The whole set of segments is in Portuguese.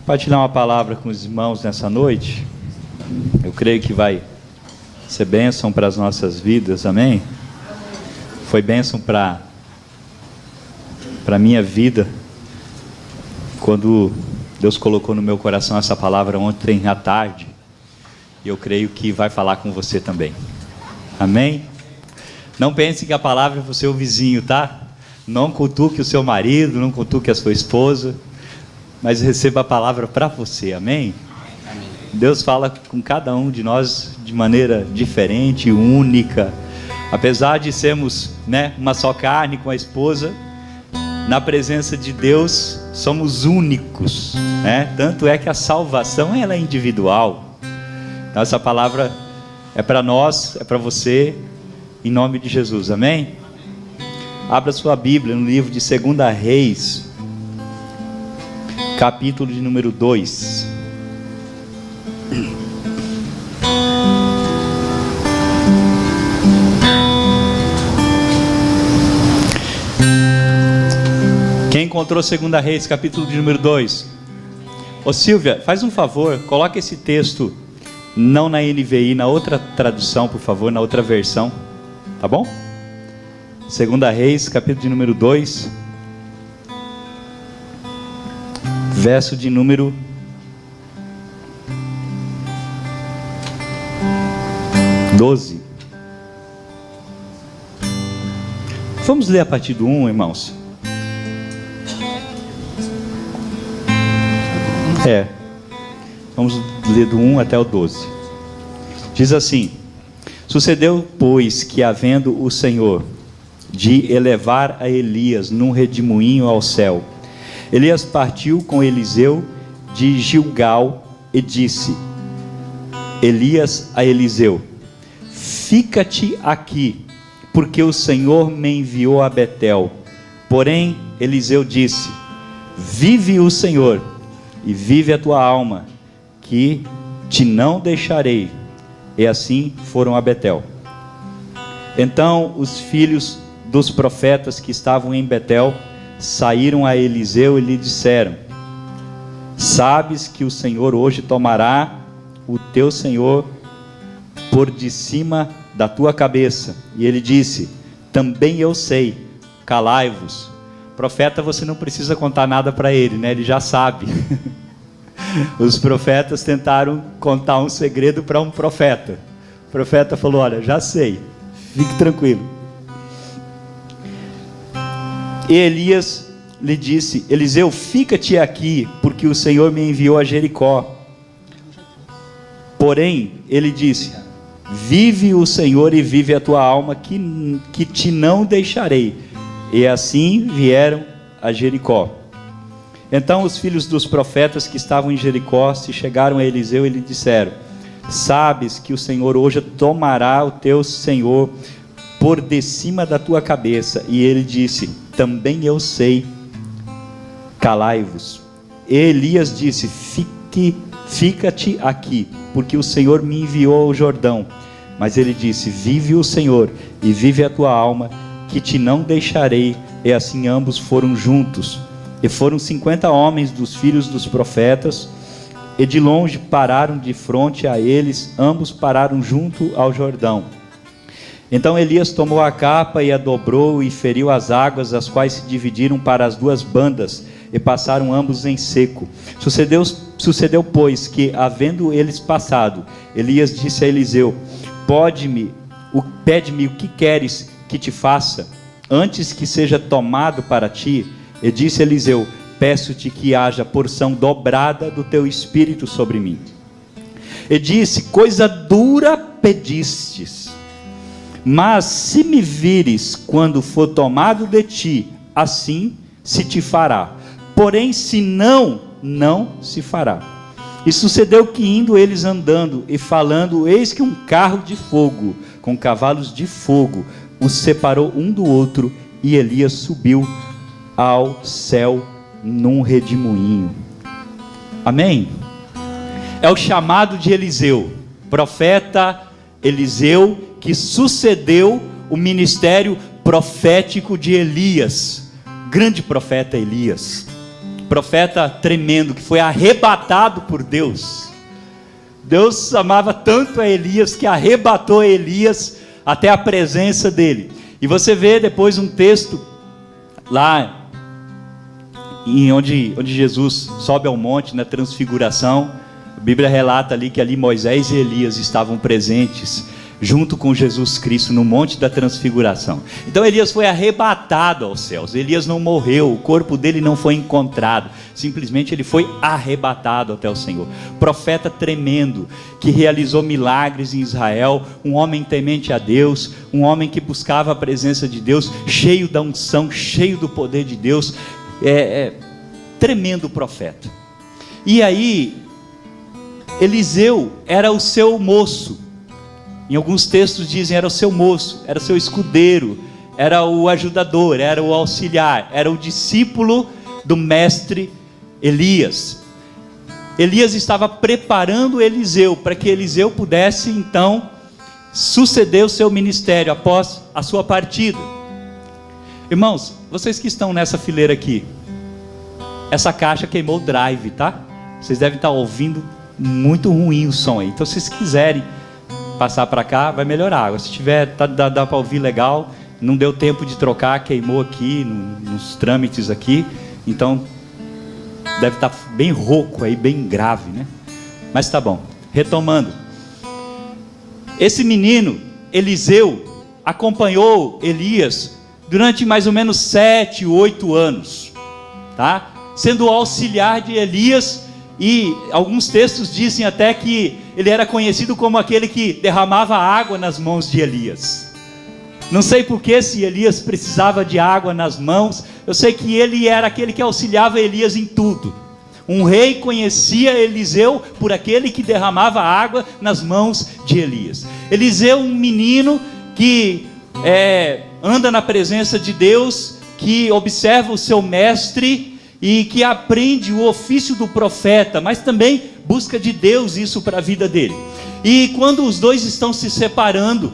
Compartilhar uma palavra com os irmãos nessa noite. Eu creio que vai ser bênção para as nossas vidas, amém? Foi bênção para a minha vida, quando Deus colocou no meu coração essa palavra ontem à tarde, e eu creio que vai falar com você também, amém? Não pense que a palavra é para o seu vizinho, tá? Não cutuque o seu marido, não cutuque a sua esposa, mas receba a palavra para você, amém? Amém? Deus fala com cada um de nós de maneira diferente, única. Apesar de sermos, uma só carne com a esposa, na presença de Deus somos únicos, Tanto é que a salvação ela é individual. Então, essa palavra é para nós, é para você, em nome de Jesus, amém? Abra sua Bíblia no livro de 2 Reis, capítulo de número 2. Quem encontrou 2 Reis, capítulo de número 2? Ô Silvia, faz um favor, coloca esse texto, não na NVI, na outra tradução, por favor, na outra versão, tá bom? 2 Reis, capítulo de número 2, verso de número 12. Vamos ler a partir do 1, irmãos? Vamos ler do 1 até o 12. Diz assim: Sucedeu, pois, que havendo o Senhor de elevar a Elias num redemoinho ao céu, Elias partiu com Eliseu de Gilgal e disse: Elias a Eliseu: Fica-te aqui, porque o Senhor me enviou a Betel. Porém Eliseu disse: Vive o Senhor, e vive a tua alma, que te não deixarei. E assim foram a Betel. Então os filhos dos profetas que estavam em Betel saíram a Eliseu e lhe disseram: Sabes que o Senhor hoje tomará o teu senhor por de cima da tua cabeça. E ele disse: Também eu sei, calai-vos. Profeta, você não precisa contar nada para ele, ele já sabe. Os profetas tentaram contar um segredo para um profeta. O profeta falou: olha, já sei, fique tranquilo. E Elias lhe disse: Eliseu, fica-te aqui, porque o Senhor me enviou a Jericó. Porém ele disse: Vive o Senhor e vive a tua alma, que te não deixarei. E assim vieram a Jericó. Então os filhos dos profetas que estavam em Jericó se chegaram a Eliseu e lhe disseram: Sabes que o Senhor hoje tomará o teu senhor por de cima da tua cabeça. E ele disse: Também eu sei, calai-vos. E Elias disse: Fica-te aqui, porque o Senhor me enviou ao Jordão. Mas ele disse: Vive o Senhor e vive a tua alma, que te não deixarei. E assim ambos foram juntos. E foram 50 homens dos filhos dos profetas, e de longe pararam de fronte a eles, ambos pararam junto ao Jordão. Então Elias tomou a capa e a dobrou e feriu as águas, as quais se dividiram para as duas bandas, e passaram ambos em seco. Sucedeu, pois, que, havendo eles passado, Elias disse a Eliseu: Pede-me o que queres que te faça, antes que seja tomado para ti. E disse Eliseu: Peço-te que haja porção dobrada do teu espírito sobre mim. E disse: Coisa dura pedistes, mas se me vires quando for tomado de ti, assim se te fará. Porém, se não, não se fará. E sucedeu que, indo eles andando e falando, eis que um carro de fogo, com cavalos de fogo, os separou um do outro, e Elias subiu ao céu num redemoinho. Amém? É o chamado de Eliseu, profeta Eliseu, que sucedeu o ministério profético de Elias, grande profeta Elias. profeta tremendo, que foi arrebatado por Deus. Deus amava tanto a Elias que arrebatou Elias até a presença dele. E você vê depois um texto lá onde Jesus sobe ao monte na transfiguração. A Bíblia relata ali que ali Moisés e Elias estavam presentes junto com Jesus Cristo no monte da transfiguração. Então Elias foi arrebatado aos céus. Elias não morreu, o corpo dele não foi encontrado, simplesmente ele foi arrebatado até o Senhor. Profeta tremendo, que realizou milagres em Israel, um homem temente a Deus, um homem que buscava a presença de Deus, cheio da unção, cheio do poder de Deus, tremendo profeta. E aí Eliseu era o seu moço. Em alguns textos dizem era o seu moço, era o seu escudeiro, era o ajudador, era o auxiliar, era o discípulo do mestre Elias. Elias estava preparando Eliseu para que Eliseu pudesse então suceder o seu ministério após a sua partida. Irmãos, vocês que estão nessa fileira aqui, essa caixa queimou o drive, tá? Vocês devem estar ouvindo muito ruim o som aí. Então, se vocês quiserem passar para cá, vai melhorar. Agora, se tiver, dá para ouvir legal. Não deu tempo de trocar, queimou aqui nos trâmites aqui. Então deve estar bem rouco aí, bem grave, né? Mas tá bom. Retomando, esse menino Eliseu acompanhou Elias durante mais ou menos 7, 8 anos, tá? Sendo o auxiliar de Elias. E alguns textos dizem até que ele era conhecido como aquele que derramava água nas mãos de Elias. Não sei porque se Elias precisava de água nas mãos. Eu sei que ele era aquele que auxiliava Elias em tudo. Um rei conhecia Eliseu por aquele que derramava água nas mãos de Elias. Eliseu, um menino que anda na presença de Deus, que observa o seu mestre e que aprende o ofício do profeta, mas também busca de Deus isso para a vida dele. E quando os dois estão se separando,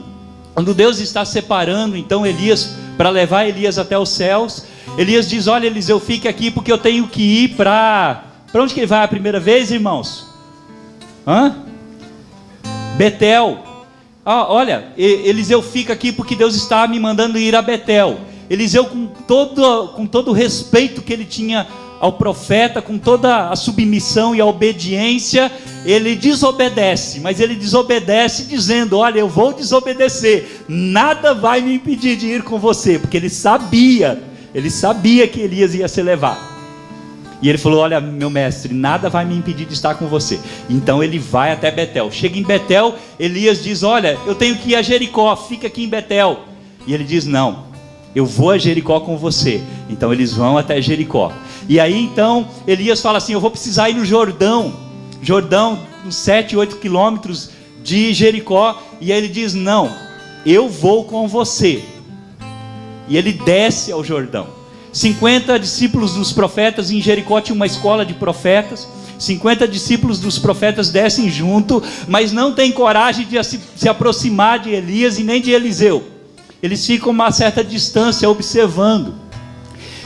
quando Deus está separando então Elias, para levar Elias até os céus, Elias diz: olha, Eliseu, fique aqui porque eu tenho que ir para onde que ele vai a primeira vez, irmãos? Betel. Olha, Eliseu, fica aqui porque Deus está me mandando ir a Betel. Eliseu, com todo o respeito que ele tinha ao profeta, com toda a submissão e a obediência, ele desobedece, mas ele desobedece dizendo: olha, eu vou desobedecer, nada vai me impedir de ir com você, porque ele sabia que Elias ia ser levado. E ele falou: olha, meu mestre, nada vai me impedir de estar com você. Então ele vai até Betel. Chega em Betel, Elias diz: olha, eu tenho que ir a Jericó, fica aqui em Betel. E ele diz: não, eu vou a Jericó com você. Então eles vão até Jericó. E aí então Elias fala assim: eu vou precisar ir no Jordão, uns 7, 8 quilômetros de Jericó. E aí ele diz: não, eu vou com você. E ele desce ao Jordão. 50 discípulos dos profetas, em Jericó tinha uma escola de profetas, 50 discípulos dos profetas descem junto, mas não tem coragem de se aproximar de Elias e nem de Eliseu. Eles ficam a uma certa distância observando.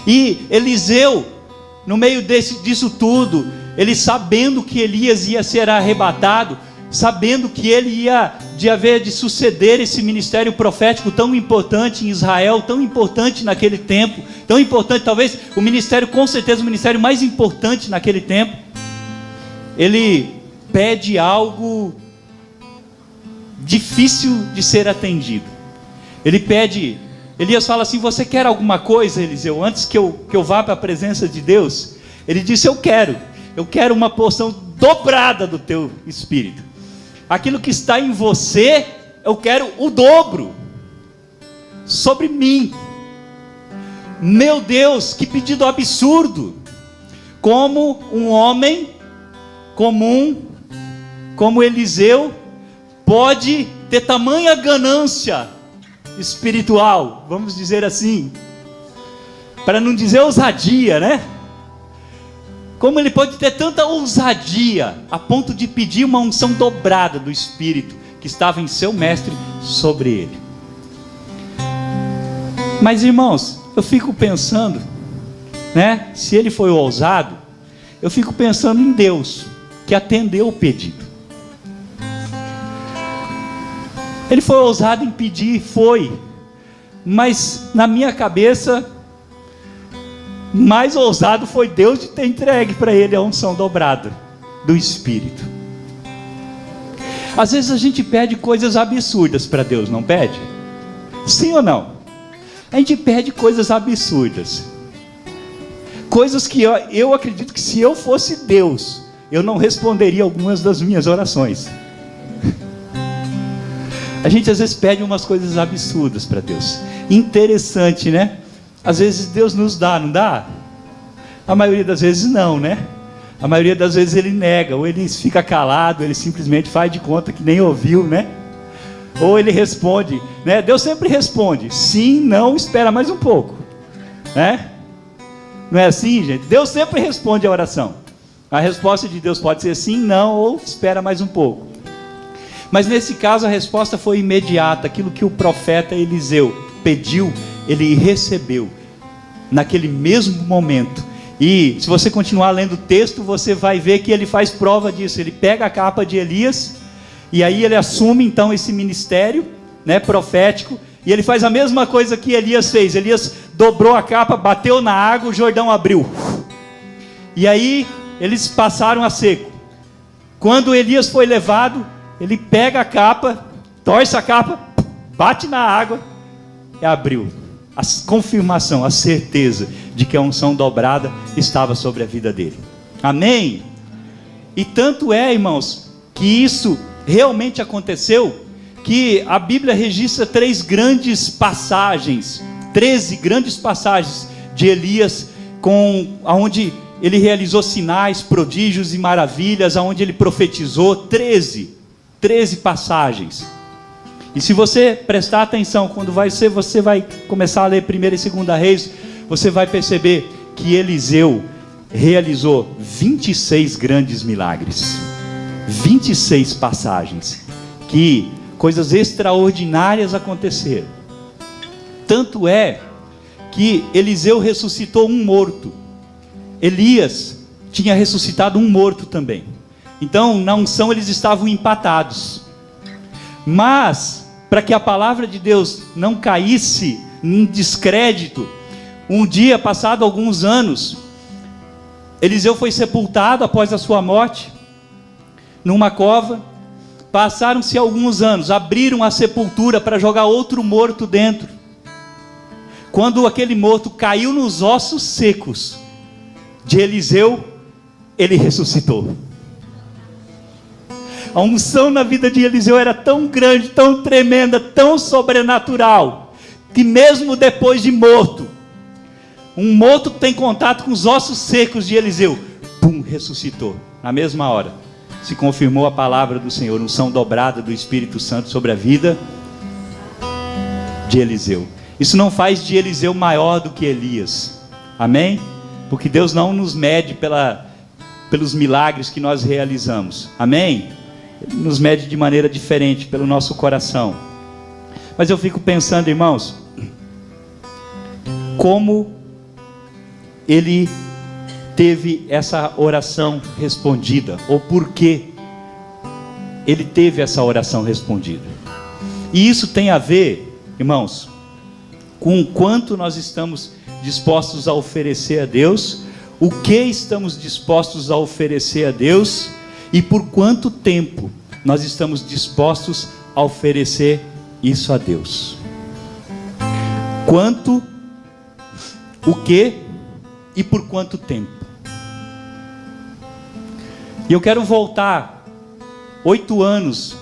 E Eliseu, no meio disso tudo, ele sabendo que Elias ia ser arrebatado, sabendo que ele ia de suceder esse ministério profético tão importante em Israel, tão importante naquele tempo, tão importante, talvez o ministério, com certeza o ministério mais importante naquele tempo, ele pede algo difícil de ser atendido. Elias fala assim: você quer alguma coisa, Eliseu, antes que eu vá para a presença de Deus? Ele disse: eu quero uma porção dobrada do teu espírito. Aquilo que está em você, eu quero o dobro sobre mim. Meu Deus, que pedido absurdo! Como um homem comum, como Eliseu, pode ter tamanha ganância espiritual, vamos dizer assim, para não dizer ousadia, né? Como ele pode ter tanta ousadia a ponto de pedir uma unção dobrada do Espírito que estava em seu mestre sobre ele? Mas irmãos, eu fico pensando, né? Se ele foi ousado, eu fico pensando em Deus, que atendeu o pedido. Ele foi ousado em pedir, foi, mas na minha cabeça, mais ousado foi Deus de ter entregue para ele a unção dobrada do Espírito. Às vezes a gente pede coisas absurdas para Deus, não pede? Sim ou não? A gente pede coisas absurdas, coisas que eu acredito que se eu fosse Deus, eu não responderia algumas das minhas orações. A gente às vezes pede umas coisas absurdas para Deus. Interessante, né? Às vezes Deus nos dá, não dá? A maioria das vezes não, né? A maioria das vezes ele nega, ou ele fica calado, ele simplesmente faz de conta que nem ouviu, né? Ou ele responde, né? Deus sempre responde, sim, não, espera mais um pouco, né? Não é assim, gente? Deus sempre responde a oração. A resposta de Deus pode ser sim, não, ou espera mais um pouco. Mas nesse caso a resposta foi imediata. Aquilo que o profeta Eliseu pediu, ele recebeu naquele mesmo momento. E se você continuar lendo o texto, você vai ver que ele faz prova disso. Ele pega a capa de Elias, e aí ele assume então esse ministério, né, profético, e ele faz a mesma coisa que Elias fez. Elias dobrou a capa, bateu na água, o Jordão abriu, e aí eles passaram a seco. Quando Elias foi levado, ele pega a capa, torce a capa, bate na água e abriu. A confirmação, a certeza de que a unção dobrada estava sobre a vida dele. Amém? E tanto é, irmãos, que isso realmente aconteceu, que a Bíblia registra 13 grandes passagens de Elias, onde ele realizou sinais, prodígios e maravilhas, onde ele profetizou. 13 passagens. E se você prestar atenção, quando você vai começar a ler 1ª e 2ª Reis, você vai perceber que Eliseu realizou 26 grandes milagres, 26 passagens, que coisas extraordinárias aconteceram. Tanto é que Eliseu ressuscitou um morto. Elias tinha ressuscitado um morto também. Então, na unção eles estavam empatados. Mas, para que a palavra de Deus não caísse em descrédito, um dia, passado alguns anos, Eliseu foi sepultado após a sua morte, numa cova. Passaram-se alguns anos, abriram a sepultura para jogar outro morto dentro. Quando aquele morto caiu nos ossos secos de Eliseu, ele ressuscitou. A unção na vida de Eliseu era tão grande, tão tremenda, tão sobrenatural, que mesmo depois de morto, um morto tem contato com os ossos secos de Eliseu, ressuscitou. Na mesma hora, se confirmou a palavra do Senhor, unção dobrada do Espírito Santo sobre a vida de Eliseu. Isso não faz de Eliseu maior do que Elias, amém? Porque Deus não nos mede pelos milagres que nós realizamos, amém? Ele nos mede de maneira diferente, pelo nosso coração. Mas eu fico pensando, irmãos, como ele teve essa oração respondida, ou por que ele teve essa oração respondida. E isso tem a ver, irmãos, com o quanto nós estamos dispostos a oferecer a Deus, o que estamos dispostos a oferecer a Deus, e por quanto tempo nós estamos dispostos a oferecer isso a Deus. Quanto, o que e por quanto tempo. E eu quero voltar 8 anos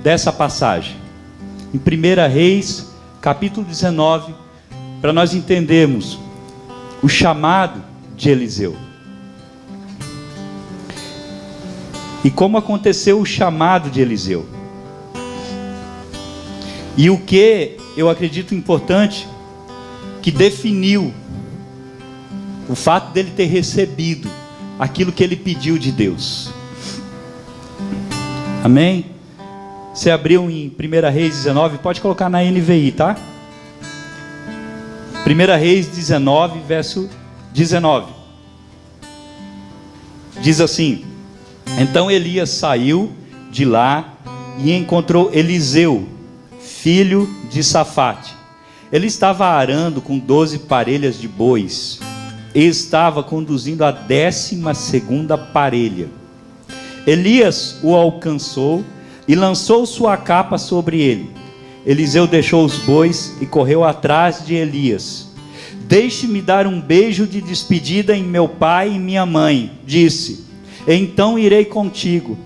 dessa passagem, em 1 Reis, capítulo 19, para nós entendermos o chamado de Eliseu. E como aconteceu o chamado de Eliseu. E o que eu acredito importante, que definiu o fato dele ter recebido aquilo que ele pediu de Deus. Amém? Você abriu em 1 Reis 19, pode colocar na NVI, tá? 1 Reis 19, verso 19. Diz assim: então Elias saiu de lá e encontrou Eliseu, filho de Safate. Ele estava arando com 12 parelhas de bois e estava conduzindo a 12ª parelha. Elias o alcançou e lançou sua capa sobre ele. Eliseu deixou os bois e correu atrás de Elias. Deixe-me dar um beijo de despedida em meu pai e minha mãe, disse. Então irei contigo.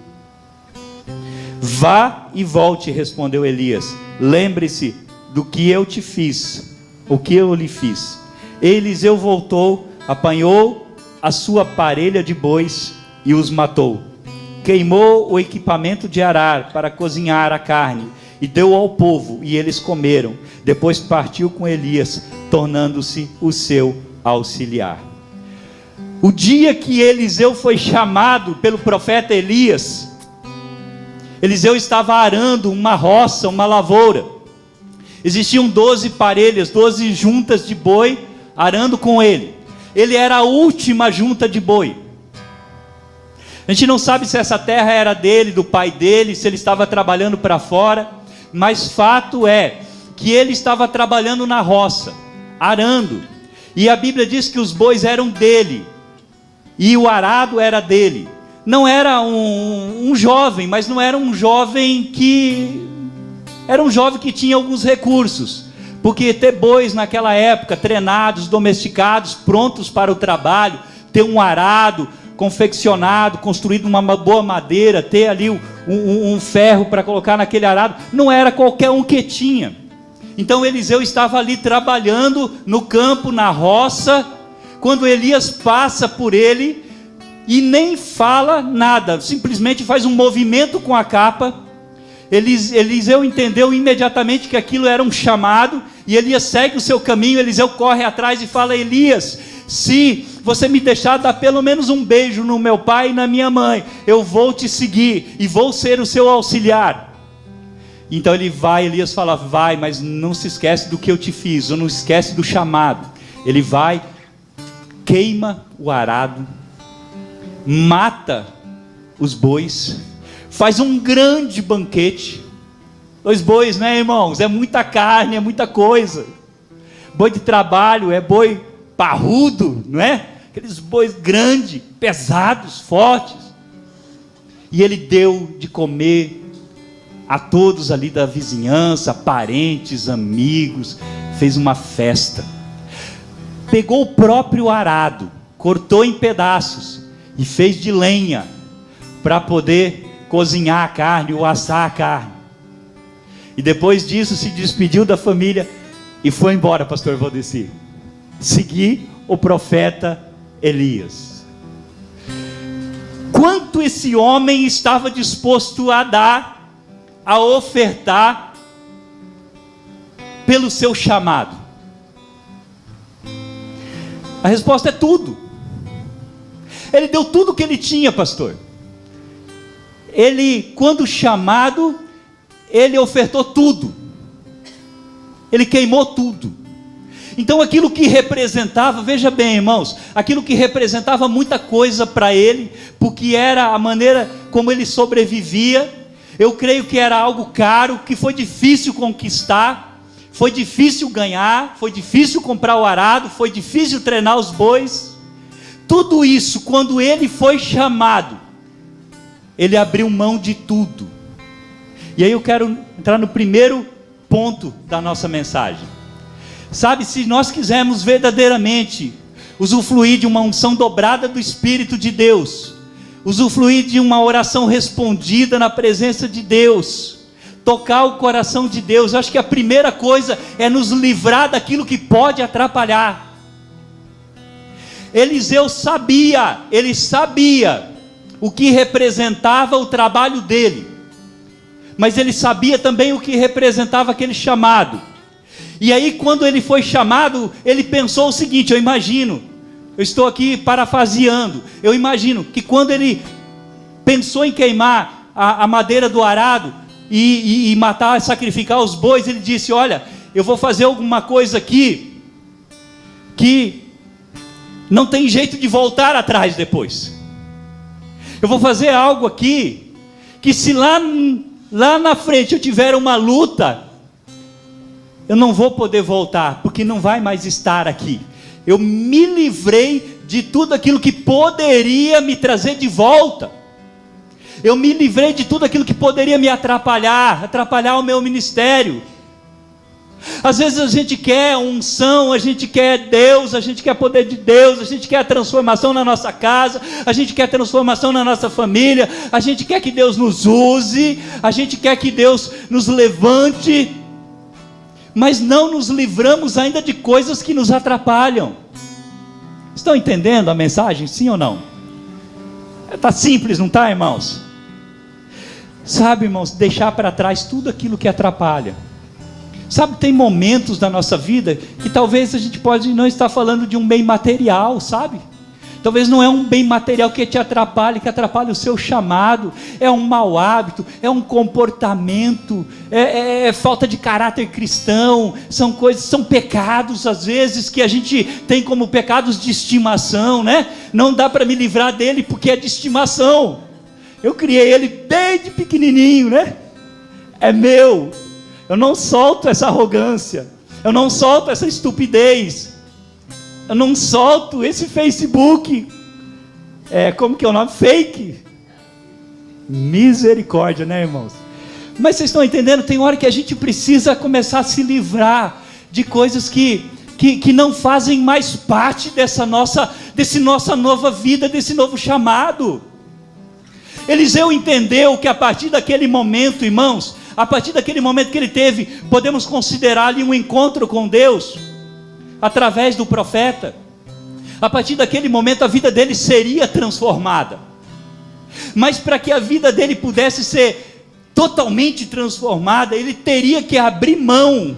Vá e volte, respondeu Elias. Lembre-se do que eu te fiz, o que eu lhe fiz. Eliseu voltou, apanhou a sua parelha de bois e os matou. Queimou o equipamento de arar para cozinhar a carne e deu ao povo, e eles comeram. Depois partiu com Elias, tornando-se o seu auxiliar. O dia que Eliseu foi chamado pelo profeta Elias, Eliseu estava arando uma roça, uma lavoura. Existiam 12 parelhas, 12 juntas de boi arando com ele. Ele era a última junta de boi. A gente não sabe se essa terra era dele, do pai dele, se ele estava trabalhando para fora, mas fato é que ele estava trabalhando na roça, arando, e a Bíblia diz que os bois eram dele, e o arado era dele. Não era um jovem, mas não era um jovem que... Era um jovem que tinha alguns recursos, porque ter bois naquela época, treinados, domesticados, prontos para o trabalho, ter um arado confeccionado, construído uma boa madeira, ter ali um ferro para colocar naquele arado, não era qualquer um que tinha. Então Eliseu estava ali trabalhando no campo, na roça, quando Elias passa por ele e nem fala nada, simplesmente faz um movimento com a capa. Eliseu entendeu imediatamente que aquilo era um chamado, e Elias segue o seu caminho. Eliseu corre atrás e fala: Elias, se você me deixar dar pelo menos um beijo no meu pai e na minha mãe, eu vou te seguir e vou ser o seu auxiliar. Então ele vai, Elias fala: vai, mas não se esquece do que eu te fiz, ou não esquece do chamado. Ele vai, queima o arado, mata os bois, faz um grande banquete. 2 bois, né, irmãos? É muita carne, é muita coisa. Boi de trabalho é boi parrudo, não é? Aqueles bois grandes, pesados, fortes. E ele deu de comer a todos ali da vizinhança, parentes, amigos. Fez uma festa. Pegou o próprio arado, cortou em pedaços e fez de lenha para poder cozinhar a carne ou assar a carne. E depois disso se despediu da família e foi embora, pastor Valdeci, seguir o profeta Elias. Quanto esse homem estava disposto a dar, a ofertar pelo seu chamado? A resposta é tudo. Ele deu tudo que ele tinha, pastor. Ele, quando chamado, ele ofertou tudo. Ele queimou tudo. Então aquilo que representava, veja bem, irmãos, aquilo que representava muita coisa para ele, porque era a maneira como ele sobrevivia. Eu creio que era algo caro, que foi difícil conquistar, foi difícil ganhar, foi difícil comprar o arado, foi difícil treinar os bois. Tudo isso, quando ele foi chamado, ele abriu mão de tudo. E aí eu quero entrar no primeiro ponto da nossa mensagem. Sabe, se nós quisermos verdadeiramente usufruir de uma unção dobrada do Espírito de Deus, usufruir de uma oração respondida na presença de Deus, tocar o coração de Deus, eu acho que a primeira coisa é nos livrar daquilo que pode atrapalhar. Eliseu sabia, ele sabia o que representava o trabalho dele, mas ele sabia também o que representava aquele chamado. E aí quando ele foi chamado, ele pensou o seguinte, eu imagino, eu estou aqui parafraseando, eu imagino que quando ele pensou em queimar a madeira do arado e matar, sacrificar os bois, ele disse, olha, eu vou fazer alguma coisa aqui que Não tem jeito de voltar atrás depois. Eu vou fazer algo aqui, que se lá na frente eu tiver uma luta, eu não vou poder voltar, porque não vai mais estar aqui. Eu me livrei de tudo aquilo que poderia me trazer de volta. Eu me livrei de tudo aquilo que poderia me atrapalhar o meu ministério. Às vezes a gente quer unção, a gente quer Deus, a gente quer poder de Deus, a gente quer a transformação na nossa casa, a gente quer a transformação na nossa família, a gente quer que Deus nos use, a gente quer que Deus nos levante, mas não nos livramos ainda de coisas que nos atrapalham. Estão entendendo a mensagem, sim ou não? Está simples, não está, irmãos? Sabe, irmãos, deixar para trás tudo aquilo que atrapalha. Sabe, tem momentos da nossa vida que talvez a gente pode não estar falando de um bem material, sabe? Talvez não é um bem material que te atrapalhe, que atrapalhe o seu chamado, é um mau hábito, é um comportamento, é falta de caráter cristão, são coisas, são pecados às vezes que a gente tem como pecados de estimação, né? Não dá para me livrar dele porque é de estimação. Eu criei ele bem de pequenininho, né? É meu. Eu não solto essa arrogância, eu não solto essa estupidez, eu não solto esse Facebook, como que é o nome? Fake. Misericórdia, né, irmãos? Mas vocês estão entendendo? Tem hora que a gente precisa começar a se livrar de coisas que não fazem mais parte dessa nossa nova vida, desse novo chamado. Eliseu entendeu que a partir daquele momento, irmãos, a partir daquele momento que ele teve, podemos considerar ali um encontro com Deus, através do profeta. A partir daquele momento a vida dele seria transformada. Mas para que a vida dele pudesse ser totalmente transformada, ele teria que abrir mão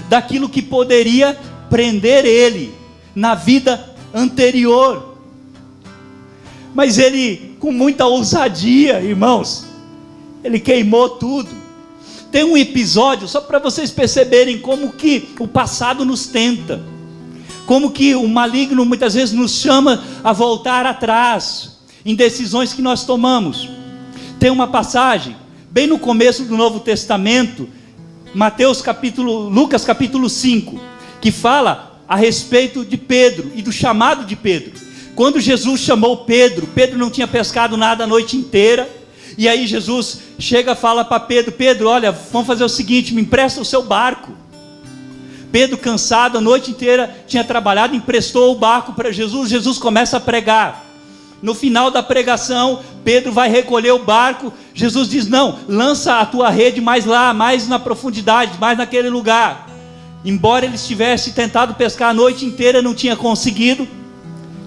daquilo que poderia prender ele na vida anterior. Mas ele, com muita ousadia, irmãos, ele queimou tudo. Tem um episódio, só para vocês perceberem como que o passado nos tenta, como que o maligno muitas vezes nos chama a voltar atrás, em decisões que nós tomamos. Tem uma passagem, bem no começo do Novo Testamento, Lucas capítulo 5, que fala a respeito de Pedro e do chamado de Pedro. Quando Jesus chamou Pedro, Pedro não tinha pescado nada a noite inteira, e aí Jesus chega e fala para Pedro: Pedro, olha, vamos fazer o seguinte, me empresta o seu barco. Pedro, cansado, a noite inteira tinha trabalhado, emprestou o barco para Jesus. Jesus começa a pregar. No final da pregação, Pedro vai recolher o barco. Jesus diz: não, lança a tua rede mais lá, mais na profundidade, mais naquele lugar. Embora ele tivesse tentado pescar a noite inteira, não tinha conseguido.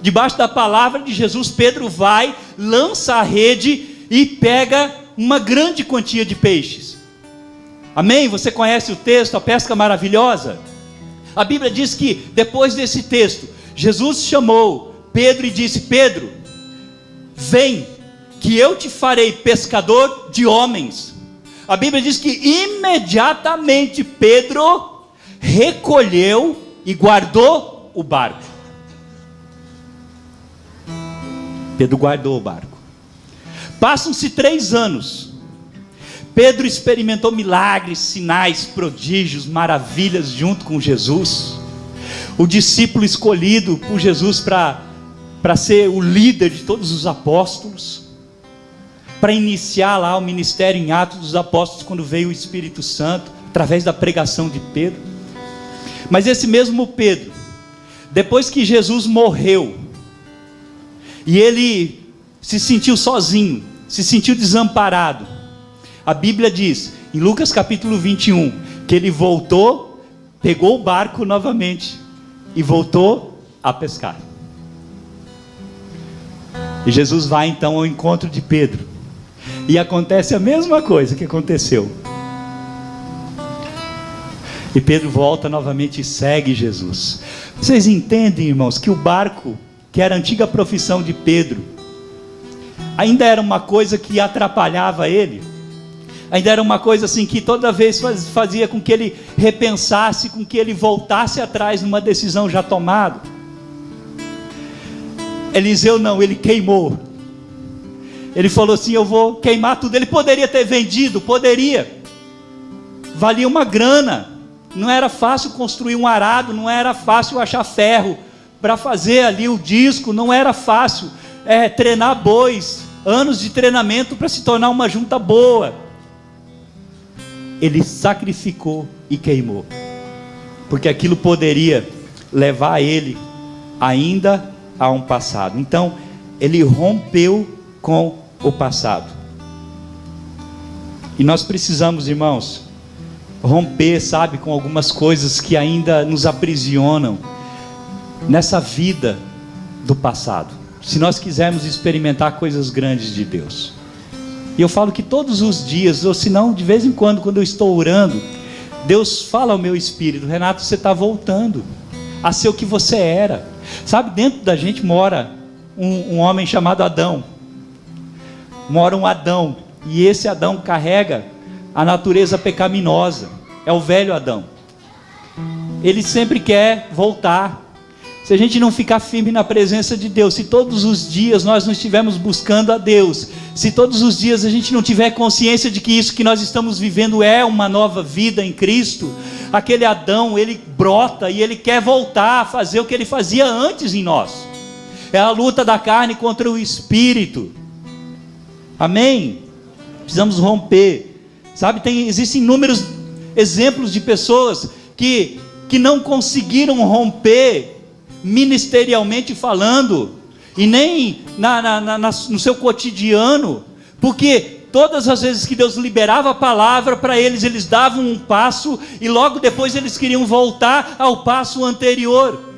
Debaixo da palavra de Jesus, Pedro vai, lança a rede e pega uma grande quantia de peixes. Amém? Você conhece o texto, a pesca maravilhosa? A Bíblia diz que depois desse texto, Jesus chamou Pedro e disse: Pedro, vem, que eu te farei pescador de homens. A Bíblia diz que imediatamente Pedro recolheu e guardou o barco. Pedro guardou o barco. Passam-se 3 anos. Pedro experimentou milagres, sinais, prodígios, maravilhas junto com Jesus. O discípulo escolhido por Jesus para ser o líder de todos os apóstolos, para iniciar lá o ministério em Atos dos Apóstolos, quando veio o Espírito Santo, através da pregação de Pedro. Mas esse mesmo Pedro, depois que Jesus morreu, e ele se sentiu sozinho, se sentiu desamparado, a Bíblia diz, em Lucas capítulo 21, que ele voltou, pegou o barco novamente, e voltou a pescar. E Jesus vai então ao encontro de Pedro, e acontece a mesma coisa que aconteceu. E Pedro volta novamente e segue Jesus. Vocês entendem, irmãos, que o barco, que era a antiga profissão de Pedro, ainda era uma coisa que atrapalhava ele, ainda era uma coisa assim que toda vez fazia com que ele repensasse, com que ele voltasse atrás numa decisão já tomada. Eliseu não, ele queimou. Ele falou assim: eu vou queimar tudo. Ele poderia ter vendido, poderia, valia uma grana. Não era fácil construir um arado, não era fácil achar ferro para fazer ali o disco, não era fácil treinar bois, anos de treinamento para se tornar uma junta boa. Ele sacrificou e queimou, porque aquilo poderia levar ele ainda a um passado. Então ele rompeu com o passado. E nós precisamos, irmãos, romper, sabe, com algumas coisas que ainda nos aprisionam nessa vida do passado, se nós quisermos experimentar coisas grandes de Deus. E eu falo que todos os dias, ou se não, de vez em quando eu estou orando, Deus fala ao meu espírito: Renato, você está voltando a ser o que você era. Sabe, dentro da gente mora um homem chamado Adão. Mora um Adão, e esse Adão carrega a natureza pecaminosa, é o velho Adão. Ele sempre quer voltar. Se a gente não ficar firme na presença de Deus, se todos os dias nós não estivermos buscando a Deus, se todos os dias a gente não tiver consciência de que isso que nós estamos vivendo é uma nova vida em Cristo, aquele Adão, ele brota e ele quer voltar a fazer o que ele fazia antes em nós. É a luta da carne contra o Espírito. Amém? Precisamos romper. Sabe, existem inúmeros exemplos de pessoas que não conseguiram romper ministerialmente falando, e nem no seu cotidiano, porque todas as vezes que Deus liberava a palavra para eles, eles davam um passo, e logo depois eles queriam voltar ao passo anterior.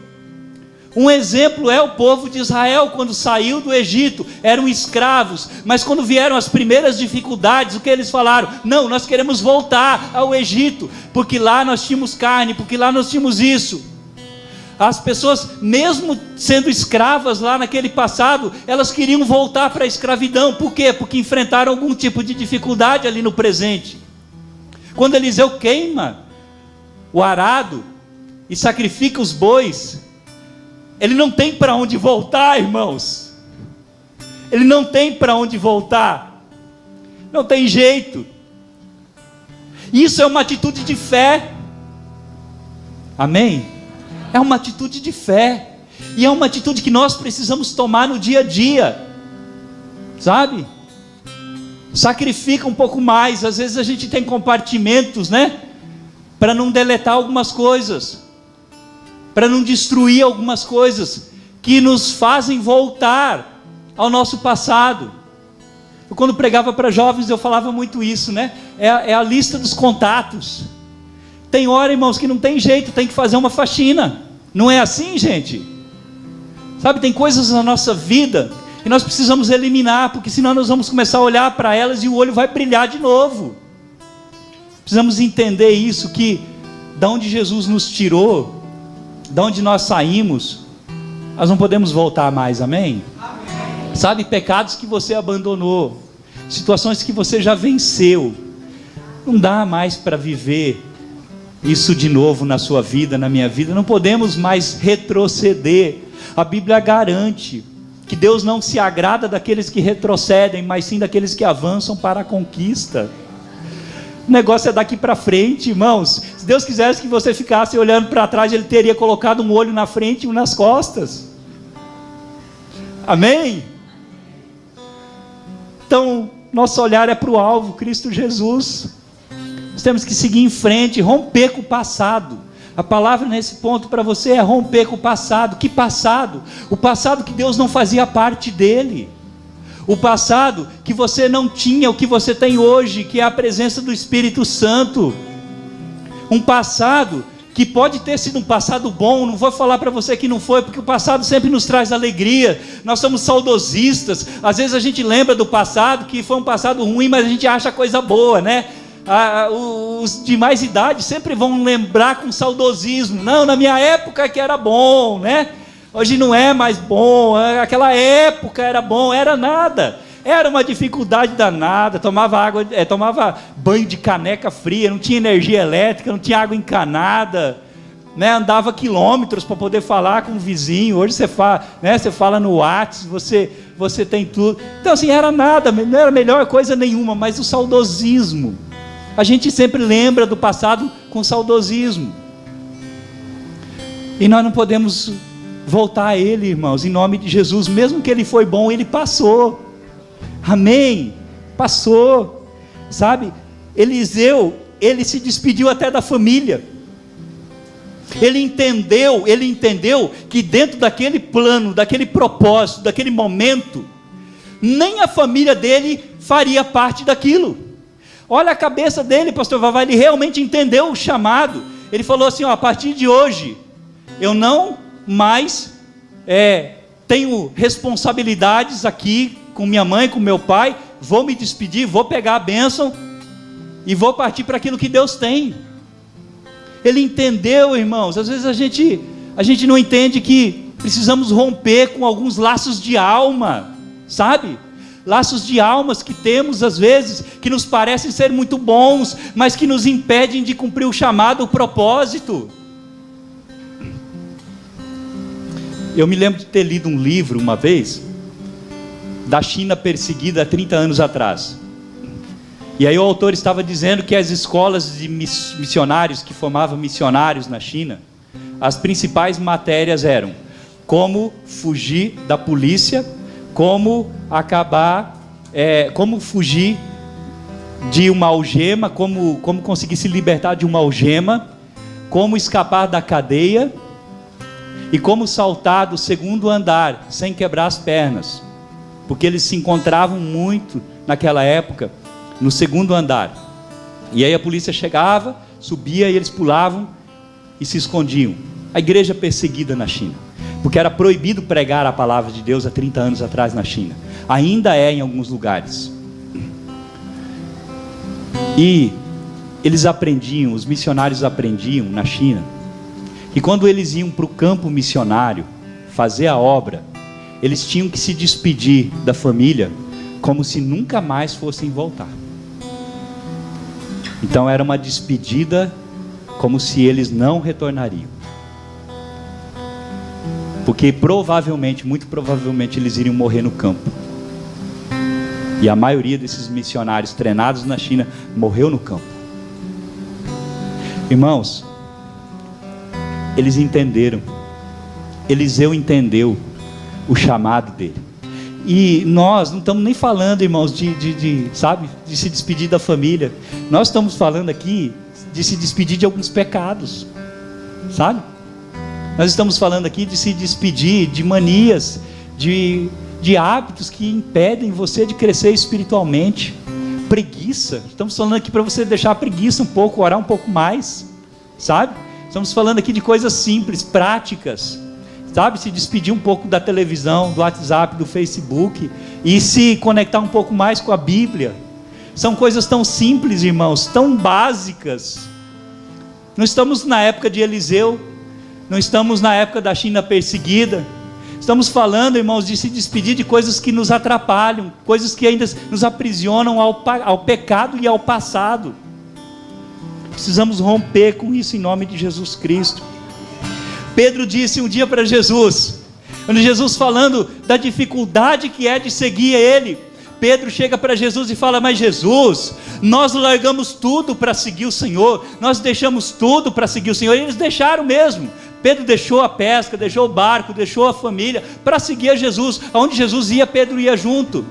Um exemplo é o povo de Israel, quando saiu do Egito, eram escravos, mas quando vieram as primeiras dificuldades, o que eles falaram? Não, nós queremos voltar ao Egito, porque lá nós tínhamos carne, porque lá nós tínhamos isso. As pessoas, mesmo sendo escravas lá naquele passado, elas queriam voltar para a escravidão. Por quê? Porque enfrentaram algum tipo de dificuldade ali no presente. Quando Eliseu queima o arado e sacrifica os bois, ele não tem para onde voltar, irmãos. Ele não tem para onde voltar. Não tem jeito. Isso é uma atitude de fé. Amém? É uma atitude de fé. E é uma atitude que nós precisamos tomar no dia a dia. Sabe? Sacrifica um pouco mais. Às vezes a gente tem compartimentos, né? Para não deletar algumas coisas, para não destruir algumas coisas que nos fazem voltar ao nosso passado. Eu, quando pregava para jovens, eu falava muito isso, né? É a lista dos contatos. Tem hora, irmãos, que não tem jeito, tem que fazer uma faxina. Não é assim, gente? Sabe, tem coisas na nossa vida que nós precisamos eliminar, porque senão nós vamos começar a olhar para elas e o olho vai brilhar de novo. Precisamos entender isso, que da onde Jesus nos tirou, da onde nós saímos, nós não podemos voltar mais, amém? Amém. Sabe, pecados que você abandonou, situações que você já venceu, não dá mais para viver isso de novo na sua vida, na minha vida. Não podemos mais retroceder. A Bíblia garante que Deus não se agrada daqueles que retrocedem, mas sim daqueles que avançam para a conquista. O negócio é daqui para frente, irmãos. Se Deus quisesse que você ficasse olhando para trás, Ele teria colocado um olho na frente e um nas costas. Amém? Então, nosso olhar é para o alvo, Cristo Jesus. Nós temos que seguir em frente, romper com o passado. A palavra nesse ponto para você é romper com o passado. Que passado? O passado que Deus não fazia parte dele. O passado que você não tinha, o que você tem hoje, que é a presença do Espírito Santo. Um passado que pode ter sido um passado bom. Não vou falar para você que não foi, porque o passado sempre nos traz alegria. Nós somos saudosistas. Às vezes a gente lembra do passado, que foi um passado ruim, mas a gente acha coisa boa, né? Os de mais idade sempre vão lembrar com saudosismo. Não, na minha época que era bom, né? Hoje não é mais bom. Aquela época era bom, era nada. Era uma dificuldade danada. Tomava banho de caneca fria, não tinha energia elétrica, não tinha água encanada. né, andava quilômetros para poder falar com o vizinho. Hoje você fala, né, você fala no WhatsApp, você tem tudo. Então assim, era nada, não era a melhor coisa nenhuma, mas o saudosismo. A gente sempre lembra do passado com saudosismo. E nós não podemos voltar a Ele, irmãos, em nome de Jesus. Mesmo que Ele foi bom, Ele passou. Amém? Passou. Sabe? Eliseu, ele se despediu até da família. Ele entendeu que dentro daquele plano, daquele propósito, daquele momento, nem a família dele faria parte daquilo. Olha a cabeça dele, pastor Vavá, ele realmente entendeu o chamado. Ele falou assim, ó, a partir de hoje, eu não mais tenho responsabilidades aqui com minha mãe, com meu pai, vou me despedir, vou pegar a bênção e vou partir para aquilo que Deus tem. Ele entendeu, irmãos. Às vezes a gente não entende que precisamos romper com alguns laços de alma, sabe? Laços de almas que temos às vezes, que nos parecem ser muito bons, mas que nos impedem de cumprir o chamado, o propósito. Eu me lembro de ter lido um livro uma vez, da China perseguida há 30 anos atrás. E aí o autor estava dizendo que as escolas de missionários, que formavam missionários na China, as principais matérias eram como fugir da polícia, como fugir de uma algema, como conseguir se libertar de uma algema, como escapar da cadeia e como saltar do segundo andar sem quebrar as pernas, porque eles se encontravam muito naquela época no segundo andar, e aí a polícia chegava, subia e eles pulavam e se escondiam. A igreja perseguida na China, porque era proibido pregar a palavra de Deus há 30 anos atrás na China, ainda é em alguns lugares. E eles aprendiam, os missionários aprendiam na China, que quando eles iam para o campo missionário fazer a obra, eles tinham que se despedir da família como se nunca mais fossem voltar. Então era uma despedida como se eles não retornariam, porque provavelmente, muito provavelmente, eles iriam morrer no campo. E a maioria desses missionários treinados na China morreu no campo. Irmãos, eles entenderam. Eliseu entendeu o chamado dele. E nós não estamos nem falando, irmãos, de se despedir da família. Nós estamos falando aqui de se despedir de alguns pecados, sabe? Nós estamos falando aqui de se despedir de manias, de hábitos que impedem você de crescer espiritualmente. Preguiça. Estamos falando aqui para você deixar a preguiça um pouco, orar um pouco mais, sabe? Estamos falando aqui de coisas simples, práticas, sabe? Se despedir um pouco da televisão, do WhatsApp, do Facebook e se conectar um pouco mais com a Bíblia. São coisas tão simples, irmãos, tão básicas. Não estamos na época de Eliseu, não estamos na época da China perseguida. Estamos falando, irmãos, de se despedir de coisas que nos atrapalham, coisas que ainda nos aprisionam ao pecado e ao passado. Precisamos romper com isso em nome de Jesus Cristo. Pedro disse um dia para Jesus, quando Jesus falando da dificuldade que é de seguir Ele, Pedro chega para Jesus e fala: mas Jesus, nós largamos tudo para seguir o Senhor, nós deixamos tudo para seguir o Senhor. E eles deixaram mesmo. Pedro deixou a pesca, deixou o barco, deixou a família para seguir a Jesus. Aonde Jesus ia, Pedro ia junto.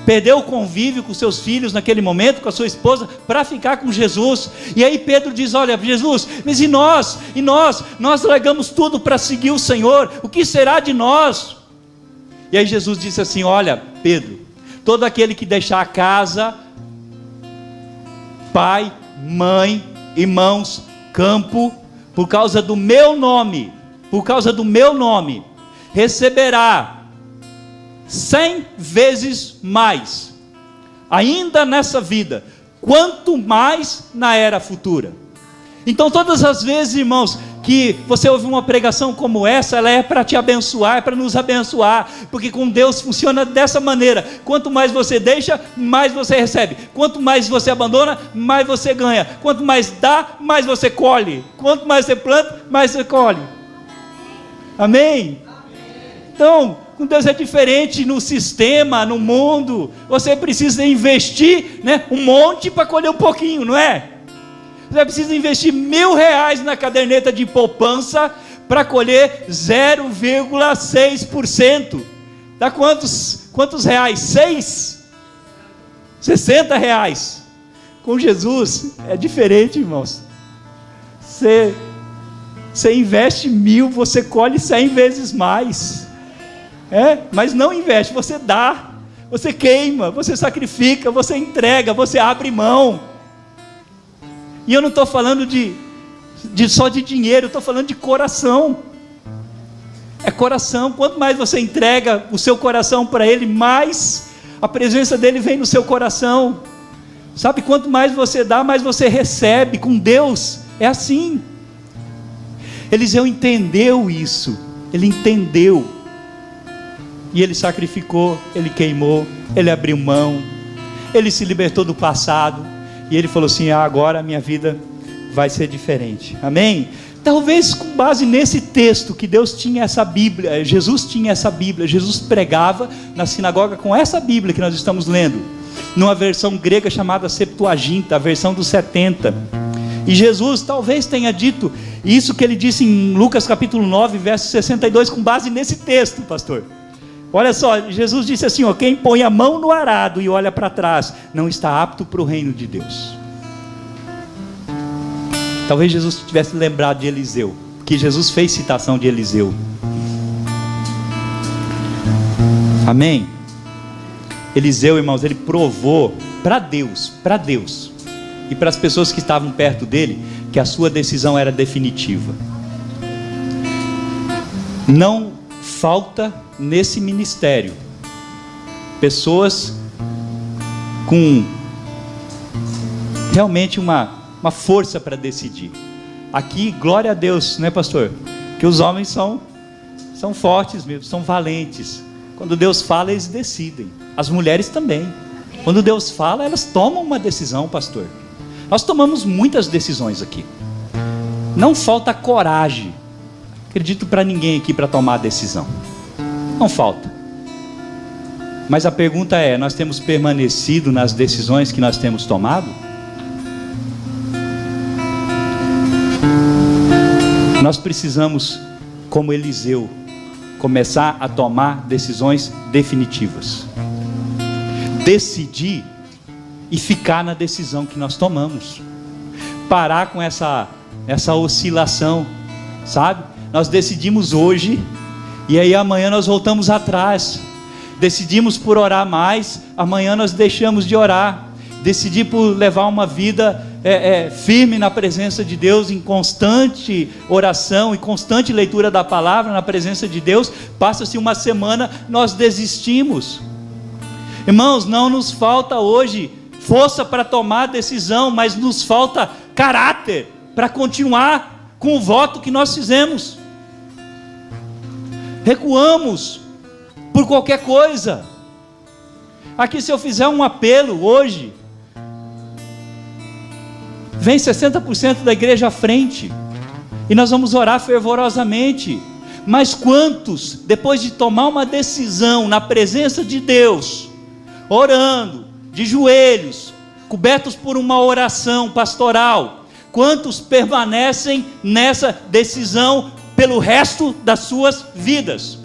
Perdeu o convívio com seus filhos naquele momento, com a sua esposa, para ficar com Jesus. E aí Pedro diz: olha, Jesus, mas e nós? Nós largamos tudo para seguir o Senhor, o que será de nós? E aí Jesus disse assim: olha, Pedro, todo aquele que deixar a casa, pai, mãe, irmãos, campo, por causa do meu nome, receberá 100 vezes mais, ainda nessa vida, quanto mais na era futura. Então todas as vezes, irmãos, que você ouve uma pregação como essa, ela é para te abençoar, é para nos abençoar, porque com Deus funciona dessa maneira: quanto mais você deixa, mais você recebe; quanto mais você abandona, mais você ganha; quanto mais dá, mais você colhe; quanto mais você planta, mais você colhe. Amém? Então, com Deus é diferente. No sistema, no mundo, você precisa investir, né, um monte para colher um pouquinho, não é? Você precisa investir R$1.000 na caderneta de poupança para colher 0,6%. Dá quantos reais? 60 reais. Com Jesus é diferente, irmãos. Você investe 1.000, você colhe 100 vezes mais. Mas não investe, você dá, você queima, você sacrifica, você entrega, você abre mão. E eu não estou falando só de dinheiro, eu estou falando de coração. É coração. Quanto mais você entrega o seu coração para Ele, mais a presença dEle vem no seu coração. Sabe, quanto mais você dá, mais você recebe. Com Deus é assim. Eliseu entendeu isso, ele entendeu. E ele sacrificou, ele queimou, ele abriu mão, ele se libertou do passado, e ele falou assim: agora a minha vida vai ser diferente. Amém? Talvez com base nesse texto, que Deus tinha essa Bíblia, Jesus tinha essa Bíblia, Jesus pregava na sinagoga com essa Bíblia que nós estamos lendo, numa versão grega chamada Septuaginta, a versão dos 70. E Jesus talvez tenha dito isso que ele disse em Lucas capítulo 9, verso 62, com base nesse texto, pastor. Olha só, Jesus disse assim: quem põe a mão no arado e olha para trás, não está apto para o reino de Deus. Talvez Jesus tivesse lembrado de Eliseu, que Jesus fez citação de Eliseu. Amém? Eliseu, irmãos, ele provou para Deus e para as pessoas que estavam perto dele, que a sua decisão era definitiva. Não falta nesse ministério pessoas com realmente uma força para decidir. Aqui, glória a Deus, né, pastor? Que os homens são fortes mesmo, são valentes. Quando Deus fala, eles decidem. As mulheres também. Quando Deus fala, elas tomam uma decisão, pastor. Nós tomamos muitas decisões aqui. Não falta coragem, acredito, para ninguém aqui para tomar a decisão. Não falta. Mas a pergunta é: nós temos permanecido nas decisões que nós temos tomado? Nós precisamos, como Eliseu, começar a tomar decisões definitivas. Decidir e ficar na decisão que nós tomamos. Parar com essa oscilação, sabe? Nós decidimos hoje, e aí amanhã nós voltamos atrás. Decidimos por orar mais, amanhã nós deixamos de orar. Decidir por levar uma vida firme na presença de Deus, em constante oração e constante leitura da palavra na presença de Deus. Passa-se uma semana, nós desistimos. Irmãos, não nos falta hoje força para tomar decisão, mas nos falta caráter para continuar com o voto que nós fizemos. Recuamos por qualquer coisa. Aqui, se eu fizer um apelo hoje, vem 60% da igreja à frente, e nós vamos orar fervorosamente. Mas quantos, depois de tomar uma decisão na presença de Deus, orando, de joelhos, cobertos por uma oração pastoral, quantos permanecem nessa decisão pelo resto das suas vidas?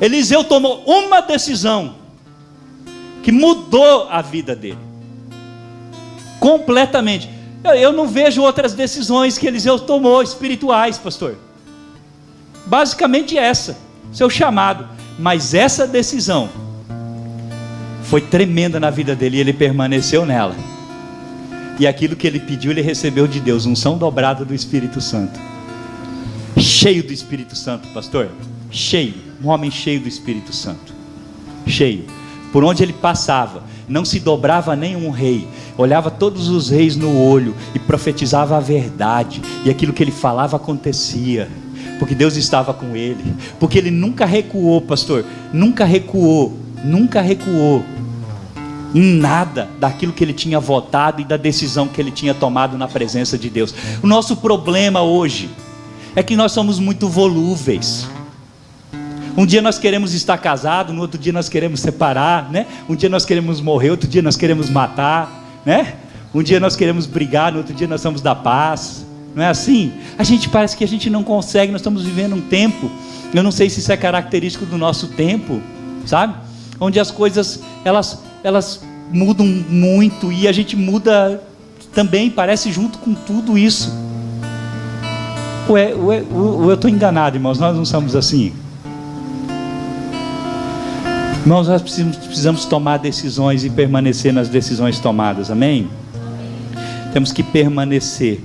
Eliseu tomou uma decisão que mudou a vida dele completamente. Eu não vejo outras decisões que Eliseu tomou espirituais, pastor. Basicamente essa, seu chamado. Mas essa decisão foi tremenda na vida dele, e ele permaneceu nela. E aquilo que ele pediu, ele recebeu de Deus, unção dobrada do Espírito Santo. Cheio do Espírito Santo, pastor. Cheio, um homem cheio do Espírito Santo. Cheio. Por onde ele passava, não se dobrava a nenhum rei, olhava todos os reis no olho e profetizava a verdade, e aquilo que ele falava acontecia, porque Deus estava com ele, porque ele nunca recuou, pastor, nunca recuou em nada daquilo que ele tinha votado e da decisão que ele tinha tomado na presença de Deus. O nosso problema hoje é que nós somos muito volúveis. Um dia nós queremos estar casados, no outro dia nós queremos separar, né? Um dia nós queremos morrer, outro dia nós queremos matar, né? Um dia nós queremos brigar, no outro dia nós somos da paz. Não é assim? A gente parece que a gente não consegue. Nós estamos vivendo um tempo, eu não sei se isso é característico do nosso tempo, sabe? Onde as coisas, elas mudam muito, e a gente muda também, parece, junto com tudo isso. Ou eu estou enganado, irmãos? Nós não somos assim. Irmãos, nós precisamos tomar decisões e permanecer nas decisões tomadas, amém? Temos que permanecer.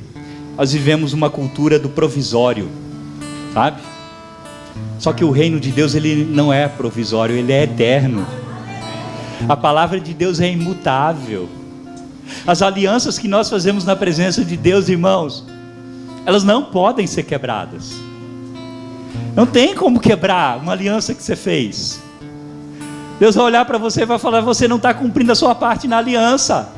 Nós vivemos uma cultura do provisório, sabe? Só que o reino de Deus, ele não é provisório, ele é eterno. A palavra de Deus é imutável. As alianças que nós fazemos na presença de Deus, irmãos, elas não podem ser quebradas. Não tem como quebrar uma aliança que você fez. Deus vai olhar para você e vai falar: você não está cumprindo a sua parte na aliança.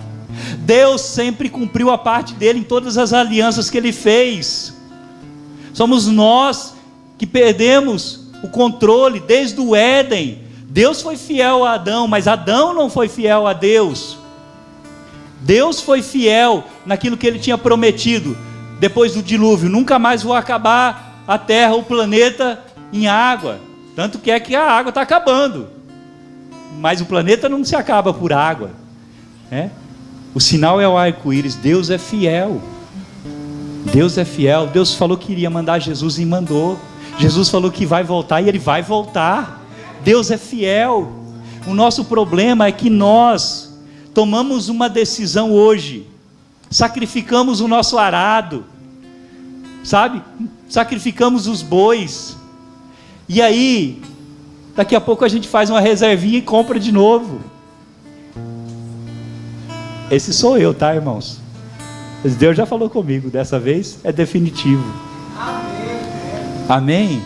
Deus sempre cumpriu a parte dele em todas as alianças que ele fez. Somos nós que perdemos o controle desde o Éden. Deus foi fiel a Adão, mas Adão não foi fiel a Deus. Deus foi fiel naquilo que ele tinha prometido. Depois do dilúvio: nunca mais vou acabar a terra, o planeta, em água. Tanto que é que a água está acabando, mas o planeta não se acaba por água, né? O sinal é o arco-íris. Deus é fiel. Deus é fiel. Deus falou que iria mandar Jesus e mandou. Jesus falou que vai voltar e ele vai voltar. Deus é fiel. O nosso problema é que nós tomamos uma decisão hoje, sacrificamos o nosso arado, sabe? Sacrificamos os bois, e aí daqui a pouco a gente faz uma reservinha e compra de novo. Esse sou eu, tá, irmãos? Deus já falou comigo, dessa vez é definitivo. Amém?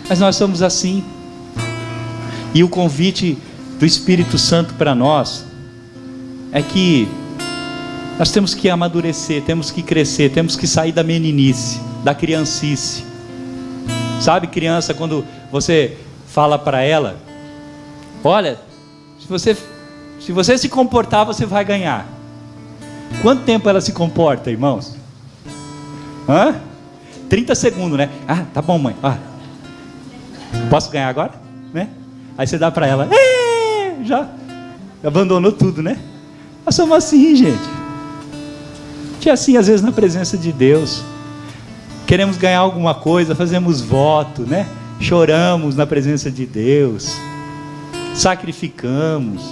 Mas nós somos assim. E o convite do Espírito Santo para nós é que nós temos que amadurecer, temos que crescer, temos que sair da meninice, da criancice. Sabe, criança, quando você fala para ela: olha, se você se comportar, você vai ganhar. Quanto tempo ela se comporta, irmãos? 30 segundos, né? Ah, tá bom, mãe. Posso ganhar agora? Né? Aí você dá para ela: já abandonou tudo, né? Nós somos assim, gente. A gente é assim às vezes na presença de Deus. Queremos ganhar alguma coisa, fazemos voto, né? Choramos na presença de Deus, sacrificamos.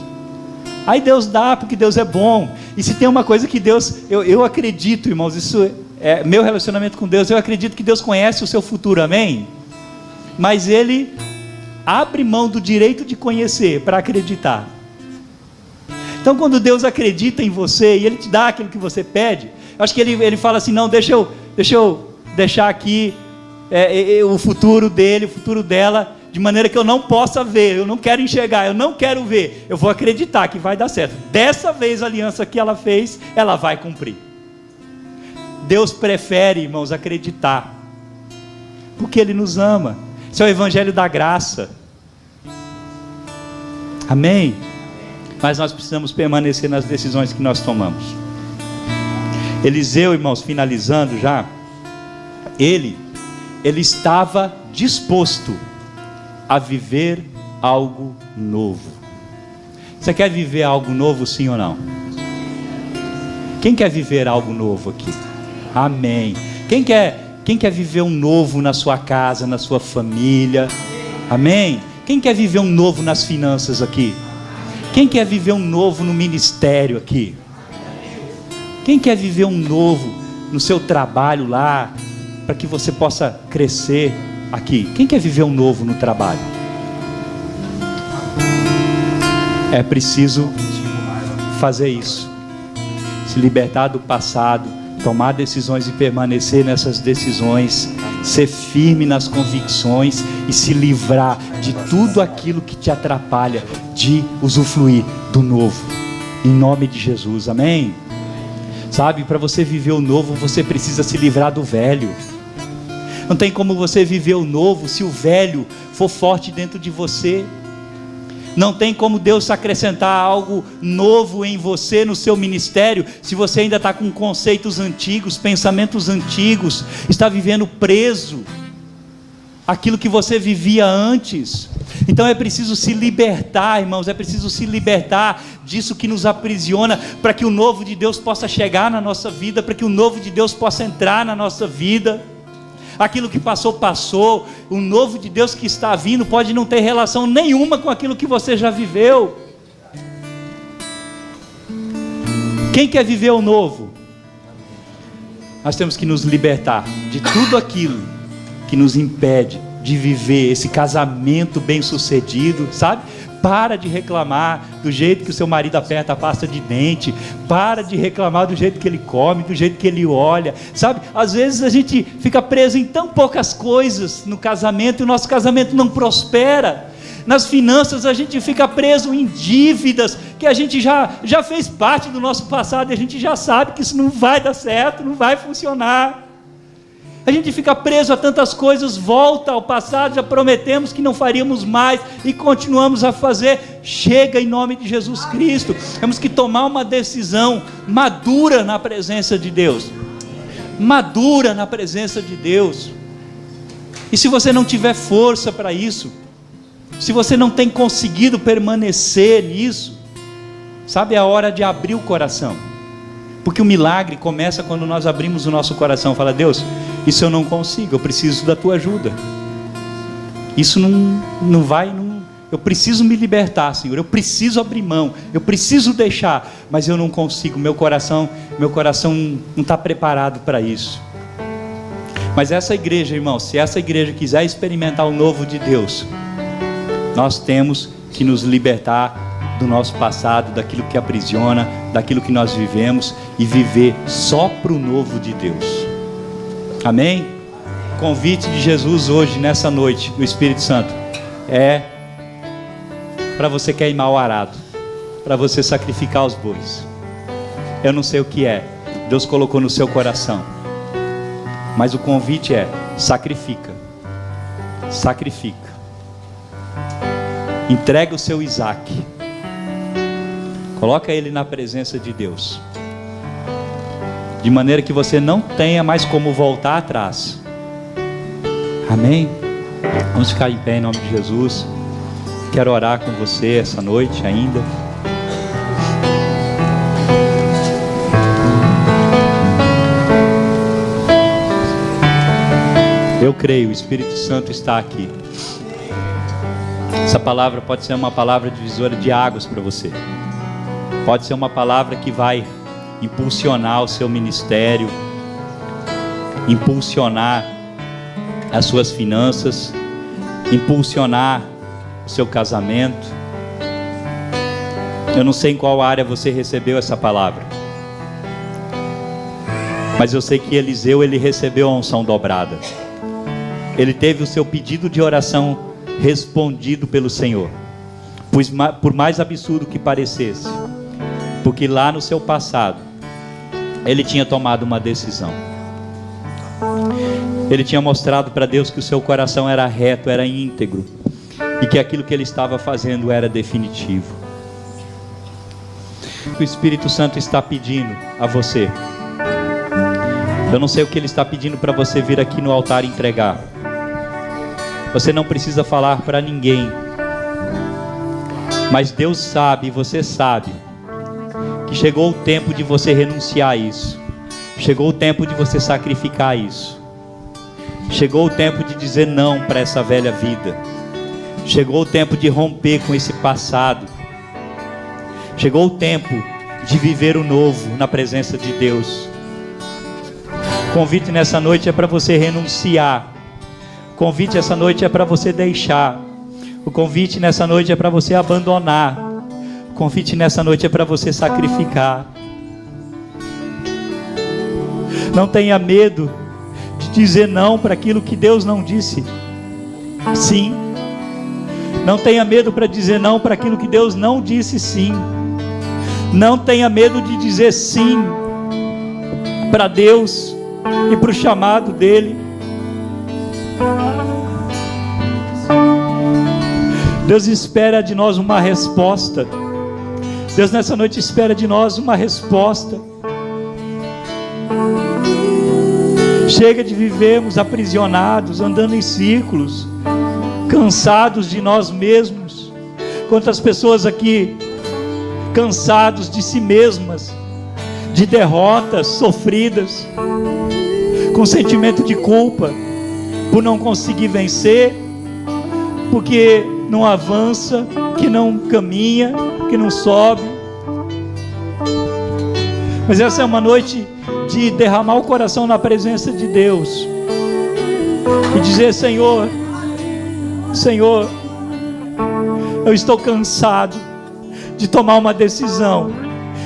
Aí Deus dá, porque Deus é bom. E se tem uma coisa que Deus, eu acredito, irmãos, isso é meu relacionamento com Deus, eu acredito que Deus conhece o seu futuro, amém? Mas Ele abre mão do direito de conhecer para acreditar. Então quando Deus acredita em você e Ele te dá aquilo que você pede, eu acho que Ele fala assim: não, deixa eu deixar aqui o futuro dele, o futuro dela, de maneira que eu não possa ver, eu não quero enxergar, eu não quero ver, eu vou acreditar que vai dar certo. Dessa vez a aliança que ela fez, ela vai cumprir. Deus prefere, irmãos, acreditar, porque Ele nos ama. Esse é o evangelho da graça, amém? Mas nós precisamos permanecer nas decisões que nós tomamos. Eliseu, irmãos, finalizando já, ele estava disposto a viver algo novo. Você quer viver algo novo, sim ou não? Quem quer viver algo novo aqui? Amém. Quem quer viver um novo na sua casa, na sua família? Amém. Quem quer viver um novo nas finanças aqui? Quem quer viver um novo no ministério aqui? Quem quer viver um novo no seu trabalho lá, para que você possa crescer aqui? Quem quer viver um novo no trabalho? É preciso fazer isso. Se libertar do passado, tomar decisões e permanecer nessas decisões, ser firme nas convicções e se livrar de tudo aquilo que te atrapalha de usufruir do novo, em nome de Jesus, amém? Sabe, para você viver o novo, você precisa se livrar do velho. Não tem como você viver o novo se o velho for forte dentro de você. Não tem como Deus acrescentar algo novo em você, no seu ministério, se você ainda está com conceitos antigos, pensamentos antigos, está vivendo preso aquilo que você vivia antes. Então é preciso se libertar, irmãos, é preciso se libertar disso que nos aprisiona, para que o novo de Deus possa chegar na nossa vida, para que o novo de Deus possa entrar na nossa vida. Aquilo que passou, passou. O novo de Deus que está vindo pode não ter relação nenhuma com aquilo que você já viveu. Quem quer viver o novo? Nós temos que nos libertar de tudo aquilo que nos impede de viver esse casamento bem sucedido, sabe? Para de reclamar do jeito que o seu marido aperta a pasta de dente. Para de reclamar do jeito que ele come, do jeito que ele olha, sabe? Às vezes a gente fica preso em tão poucas coisas no casamento e o nosso casamento não prospera. Nas finanças a gente fica preso em dívidas que a gente já fez parte do nosso passado e a gente já sabe que isso não vai dar certo, não vai funcionar. A gente fica preso a tantas coisas, volta ao passado, já prometemos que não faríamos mais e continuamos a fazer. Chega em nome de Jesus Cristo. Temos que tomar uma decisão madura na presença de Deus. Madura na presença de Deus. E se você não tiver força para isso, se você não tem conseguido permanecer nisso, sabe, é a hora de abrir o coração. Porque o milagre começa quando nós abrimos o nosso coração. Fala: Deus, isso eu não consigo, eu preciso da tua ajuda. Isso não vai, eu preciso me libertar, Senhor, eu preciso abrir mão, eu preciso deixar, mas eu não consigo, meu coração não está preparado para isso. Mas essa igreja, irmão, se essa igreja quiser experimentar o novo de Deus, nós temos que nos libertar do nosso passado, daquilo que aprisiona, daquilo que nós vivemos, e viver só para o novo de Deus. Amém? O convite de Jesus hoje, nessa noite, no Espírito Santo, é para você queimar o arado, para você sacrificar os bois. Eu não sei o que é, Deus colocou no seu coração, mas o convite é: sacrifica, sacrifica, entrega o seu Isaac, coloca ele na presença de Deus, de maneira que você não tenha mais como voltar atrás. Amém? Vamos ficar em pé em nome de Jesus. Quero orar com você essa noite ainda. Eu creio, o Espírito Santo está aqui. Essa palavra pode ser uma palavra divisora de águas para você. Pode ser uma palavra que vai impulsionar o seu ministério, impulsionar as suas finanças, impulsionar o seu casamento. Eu não sei em qual área você recebeu essa palavra, mas eu sei que Eliseu, ele recebeu a unção dobrada. Ele teve o seu pedido de oração respondido pelo Senhor, por mais absurdo que parecesse, porque lá no seu passado ele tinha tomado uma decisão. Ele tinha mostrado para Deus que o seu coração era reto, era íntegro, e que aquilo que ele estava fazendo era definitivo. O Espírito Santo está pedindo a você. Eu não sei o que ele está pedindo para você vir aqui no altar e entregar. Você não precisa falar para ninguém, mas Deus sabe, você sabe, que chegou o tempo de você renunciar a isso. Chegou o tempo de você sacrificar isso. Chegou o tempo de dizer não para essa velha vida. Chegou o tempo de romper com esse passado. Chegou o tempo de viver o novo na presença de Deus. O convite nessa noite é para você renunciar. O convite essa noite é para você deixar. O convite nessa noite é para você abandonar. O convite nessa noite é para você sacrificar. Não tenha medo de dizer não para aquilo que Deus não disse sim. Não tenha medo para dizer não para aquilo que Deus não disse sim. Não tenha medo de dizer sim para Deus e para o chamado dele. Deus espera de nós uma resposta. Deus nessa noite espera de nós uma resposta. Chega de vivermos aprisionados, andando em círculos, cansados de nós mesmos. Quantas pessoas aqui cansados de si mesmas, de derrotas sofridas, com sentimento de culpa por não conseguir vencer, porque não avança, que não caminha, que não sobe. Mas essa é uma noite de derramar o coração na presença de Deus e dizer: Senhor, Senhor, eu estou cansado de tomar uma decisão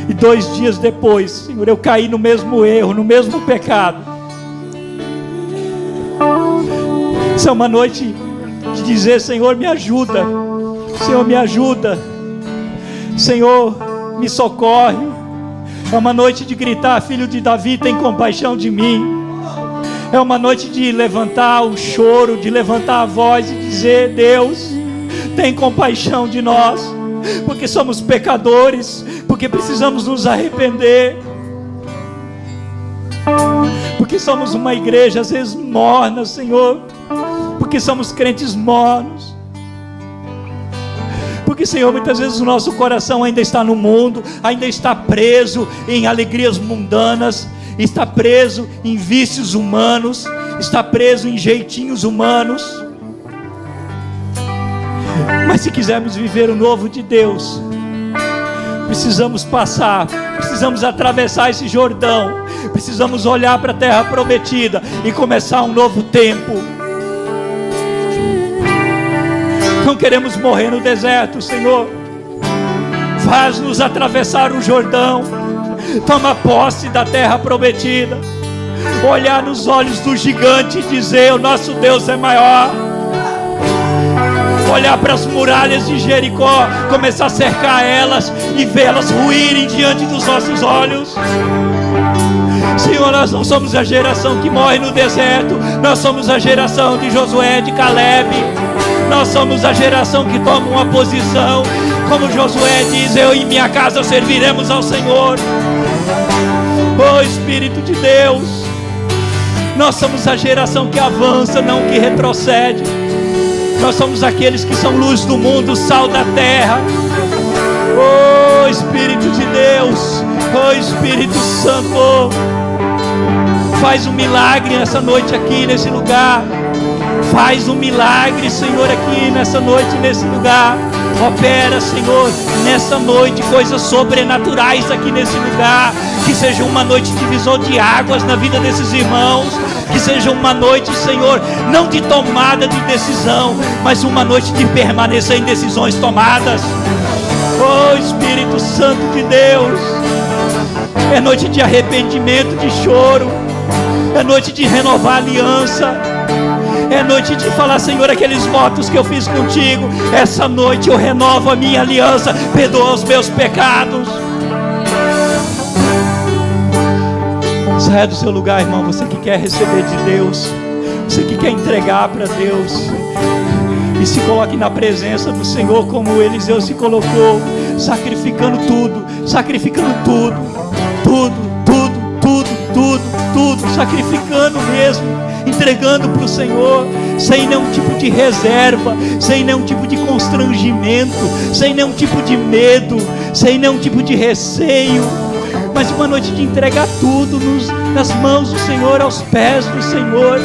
e 2 dias depois, Senhor, eu caí no mesmo erro, no mesmo pecado. Essa é uma noite de dizer: Senhor, me ajuda, Senhor, me ajuda, Senhor, me socorre. É uma noite de gritar: Filho de Davi, tem compaixão de mim. É uma noite de levantar o choro, de levantar a voz e dizer: Deus, tem compaixão de nós, porque somos pecadores, porque precisamos nos arrepender, porque somos uma igreja às vezes morna, Senhor, porque somos crentes mornos, porque, Senhor, muitas vezes o nosso coração ainda está no mundo, ainda está preso em alegrias mundanas, está preso em vícios humanos, está preso em jeitinhos humanos. Mas se quisermos viver o novo de Deus, precisamos passar, precisamos atravessar esse Jordão, precisamos olhar para a terra prometida e começar um novo tempo. Não queremos morrer no deserto, Senhor. Faz-nos atravessar o Jordão, toma posse da terra prometida, olhar nos olhos do gigante e dizer: o nosso Deus é maior. Olhar para as muralhas de Jericó, começar a cercar elas e vê-las ruírem diante dos nossos olhos. Senhor, nós não somos a geração que morre no deserto, nós somos a geração de Josué, de Caleb. Nós somos a geração que toma uma posição, como Josué diz: eu e minha casa serviremos ao Senhor. Oh Espírito de Deus, nós somos a geração que avança, não que retrocede. Nós somos aqueles que são luz do mundo, sal da terra. Oh Espírito de Deus, oh Espírito Santo, faz um milagre nessa noite aqui, nesse lugar. Faz um milagre, Senhor, aqui nessa noite, nesse lugar. Opera, Senhor, nessa noite coisas sobrenaturais aqui nesse lugar. Que seja uma noite de divisor de águas na vida desses irmãos. Que seja uma noite, Senhor, não de tomada de decisão, mas uma noite de permanecer em decisões tomadas. Oh Espírito Santo de Deus, é noite de arrependimento, de choro. É noite de renovar a aliança. É noite de falar: Senhor, aqueles votos que eu fiz contigo, essa noite eu renovo a minha aliança, perdoa os meus pecados. Saia do seu lugar, irmão, você que quer receber de Deus, você que quer entregar para Deus, e se coloque na presença do Senhor como Eliseu se colocou, sacrificando tudo, tudo, sacrificando mesmo, entregando para o Senhor, sem nenhum tipo de reserva, sem nenhum tipo de constrangimento, sem nenhum tipo de medo, sem nenhum tipo de receio, mas uma noite de entregar tudo nas mãos do Senhor, aos pés do Senhor,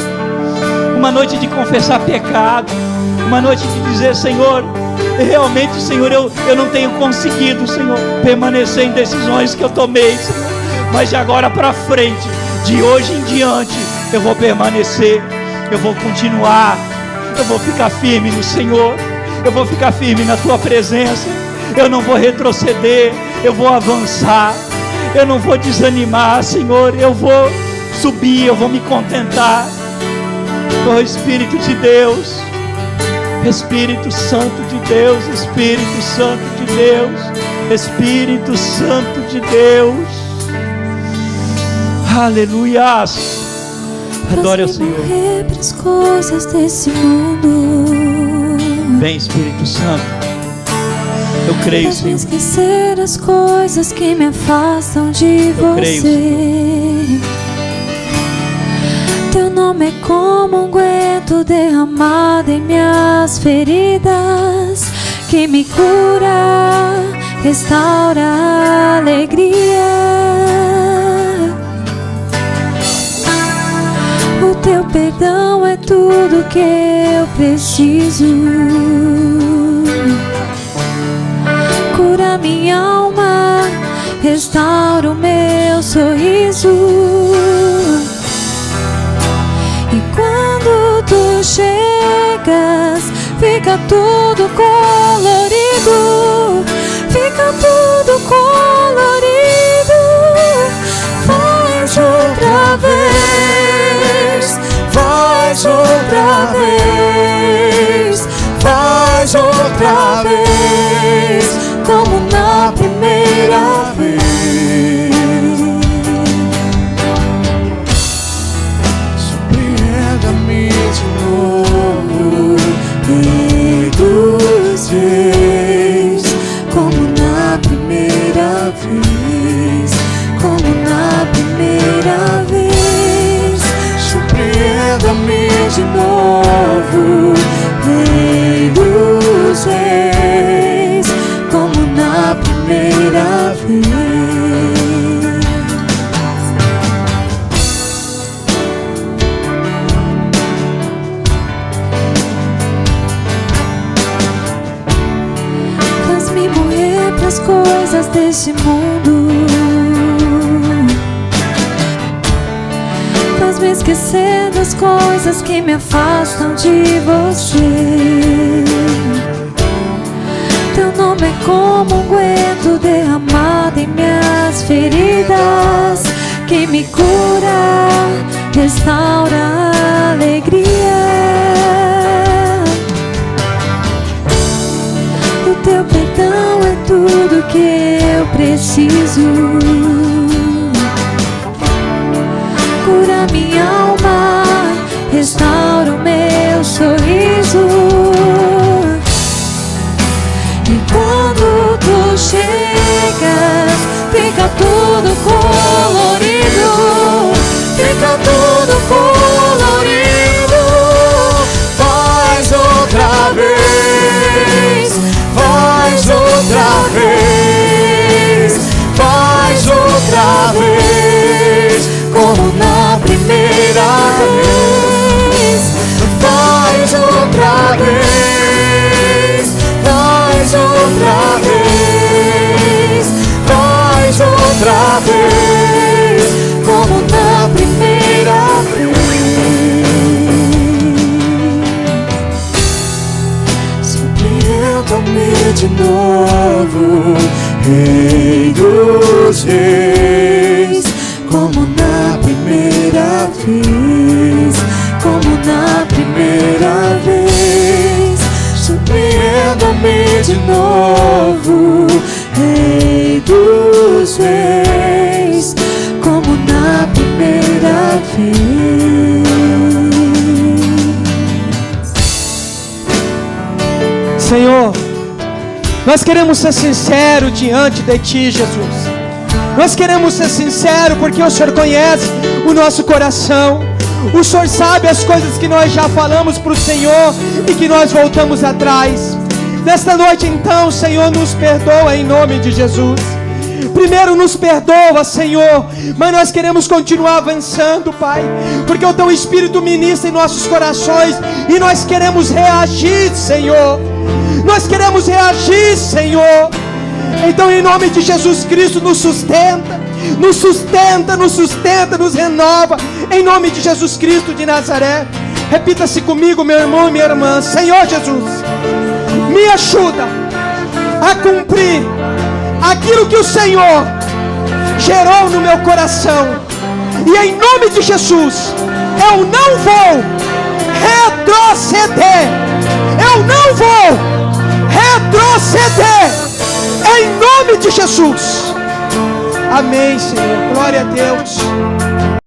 uma noite de confessar pecado, uma noite de dizer: Senhor, realmente, Senhor, eu não tenho conseguido, Senhor, permanecer em decisões que eu tomei, Senhor, mas de agora para frente, de hoje em diante, eu vou permanecer, eu vou continuar, eu vou ficar firme no Senhor, eu vou ficar firme na Tua presença, eu não vou retroceder, eu vou avançar, eu não vou desanimar, Senhor, eu vou subir, eu vou me contentar. Oh Espírito de Deus, Espírito Santo de Deus, Espírito Santo de Deus, Espírito Santo de Deus, aleluias. Adore ao Senhor. Morrer pras coisas desse mundo. Vem, Espírito Santo. Eu creio, Faz-me Senhor. esquecer as coisas que me afastam de creio, você. Teu nome é como um unguento derramado em minhas feridas, que me cura, restaura a alegria. O teu perdão é tudo que eu preciso. Cura minha alma, restaura o meu sorriso. E quando tu chegas, fica tudo colorido. Fica tudo colorido. Faz outra vez. Faz outra vez. Faz outra vez, como na primeira vez. Surpreenda-me de novo, Rei dos Reis, como na primeira vez, como na primeira vez. Surpreenda-me de novo, Rei dos Reis, como na primeira vez. Faz-me morrer pras coisas deste mundo. Faz-me esquecer das coisas que me afastam de você. Teu nome é como um unguento derramado em minhas feridas, que me cura, restaura a alegria. O teu perdão é tudo que eu preciso. Cura minha alma, restaura o meu sorriso. E quando tu chegas, fica tudo colorido. Fica tudo colorido. Faz outra vez. Faz outra vez. Faz outra vez, como na primeira vez. Faz outra vez. Faz outra vez. Faz outra vez, como na primeira vez. Surpreenda-me de novo, Rei dos Reis, como na primeira vez, como na primeira vez. Surpreenda-me de novo, Rei dos Reis, como na primeira vez. Senhor, nós queremos ser sinceros diante de Ti, Jesus. Nós queremos ser sinceros porque o Senhor conhece o nosso coração. O Senhor sabe as coisas que nós já falamos para o Senhor e que nós voltamos atrás. Nesta noite então, Senhor, nos perdoa em nome de Jesus. Primeiro nos perdoa, Senhor, mas nós queremos continuar avançando, Pai, porque o Teu Espírito ministra em nossos corações e nós queremos reagir, Senhor. Nós queremos reagir, Senhor. Então, em nome de Jesus Cristo, nos sustenta, nos sustenta, nos sustenta, nos renova, em nome de Jesus Cristo de Nazaré. Repita-se comigo, meu irmão e minha irmã. Senhor Jesus, me ajuda a cumprir aquilo que o Senhor gerou no meu coração. E em nome de Jesus, eu não vou retroceder. Eu não vou retroceder. Em nome de Jesus. Amém, Senhor. Glória a Deus.